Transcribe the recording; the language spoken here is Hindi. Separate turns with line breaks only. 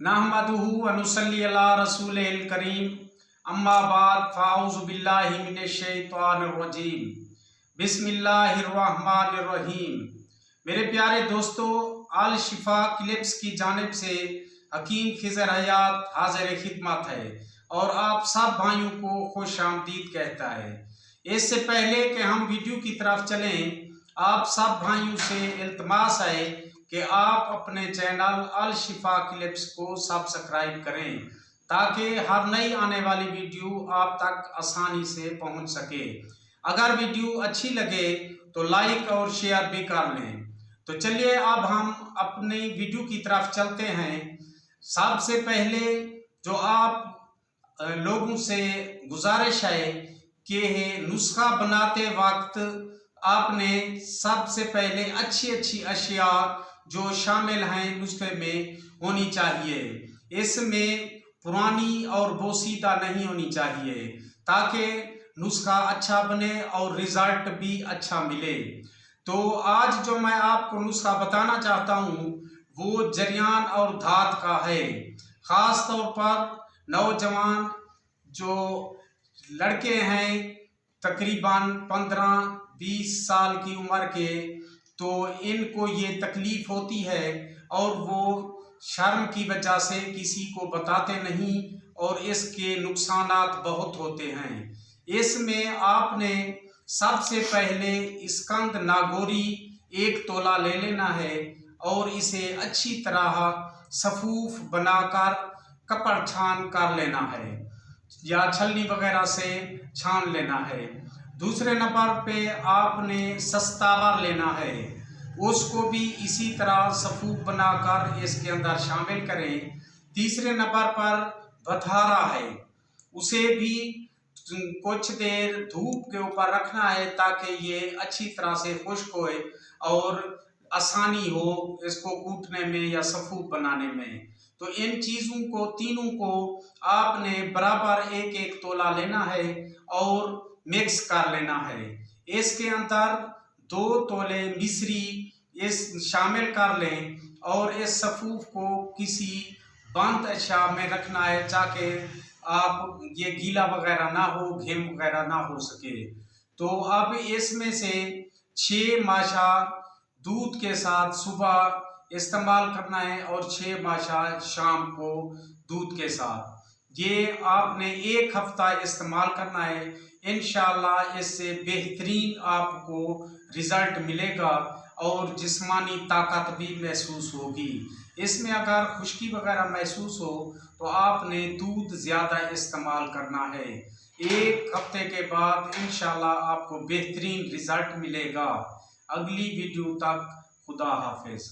नहमदुहु व नुसल्ली अला रसूलिल करीम अम्मा बाद फ़ाऊज़ु बिल्लाहि मिनश शैतानिर रजीम बिस्मिल्लाहिर रहमानिर रहीम। मेरे प्यारे दोस्तों, अल शिफा क्लिप्स की जानिब से हकीम खिज़र हयात हाज़िर खिदमत है और आप सब भाइयों को खुश आमदीद कहता है। इससे पहले कि हम वीडियो की तरफ चलें, आप सब भाइयों से इल्तमास है कि आप अपने चैनल अल शिफा क्लिप्स को सब्सक्राइब करें ताकि हर नई आने वाली वीडियो आप तक आसानी से पहुंच सके। अगर वीडियो अच्छी लगे तो लाइक और शेयर भी कर लें। तो चलिए अब हम अपनी वीडियो की तरफ चलते हैं। सबसे पहले जो आप लोगों से गुजारिश है कि नुस्खा बनाते वक्त आपने सबसे पहले अच्छी अशिया जो शामिल हैं नुस्खे में होनी चाहिए। इसमें पुरानी और बोसीदा नहीं होनी चाहिए ताकि नुस्खा अच्छा बने और रिजल्ट भी अच्छा मिले। तो आज जो मैं आपको नुस्खा बताना चाहता हूँ वो जरियान और धात का है। ख़ास तौर पर नौजवान जो लड़के हैं तकरीबन 15-20 साल की उम्र के, तो इनको ये तकलीफ होती है और वो शर्म की वजह से किसी को बताते नहीं और इसके नुकसानात बहुत होते हैं। इसमें आपने सबसे पहले स्कंद नागौरी 1 तोला ले लेना है और इसे अच्छी तरह सफूफ बनाकर कपड़ छान कर लेना है या छलनी वगैरह से छान लेना है। दूसरे नंबर पे आपने सस्तावर लेना है, उसको भी इसी तरह सफूफ बनाकर इसके अंदर शामिल करें। तीसरे नंबर पर बथारा है, उसे भी कुछ देर धूप के ऊपर रखना है ताकि ये अच्छी तरह से खुश्क होए और आसानी हो इसको कूटने में या सफूफ बनाने में। तो इन चीज़ों को तीनों को आपने बराबर 1-1 तोला लेना है और मिक्स कर लेना है। इसके अंदर 2 तोले मिश्री इस शामिल कर लें और इस सफूफ को किसी बंद अशिया में रखना है ताकि आप ये गीला वगैरह ना हो, घेम वगैरह ना हो सके। तो अब इसमें से 6 माशा दूध के साथ सुबह इस्तेमाल करना है और 6 माशा शाम को दूध के साथ। ये आपने 1 हफ्ता इस्तेमाल करना है। इंशाअल्लाह इससे बेहतरीन आपको रिज़ल्ट मिलेगा और जिस्मानी ताकत भी महसूस होगी। इसमें अगर खुश्की वगैरह महसूस हो तो आपने दूध ज़्यादा इस्तेमाल करना है। 1 हफ्ते के बाद इंशाअल्लाह आपको बेहतरीन रिज़ल्ट मिलेगा। अगली वीडियो तक खुदा हाफिज़।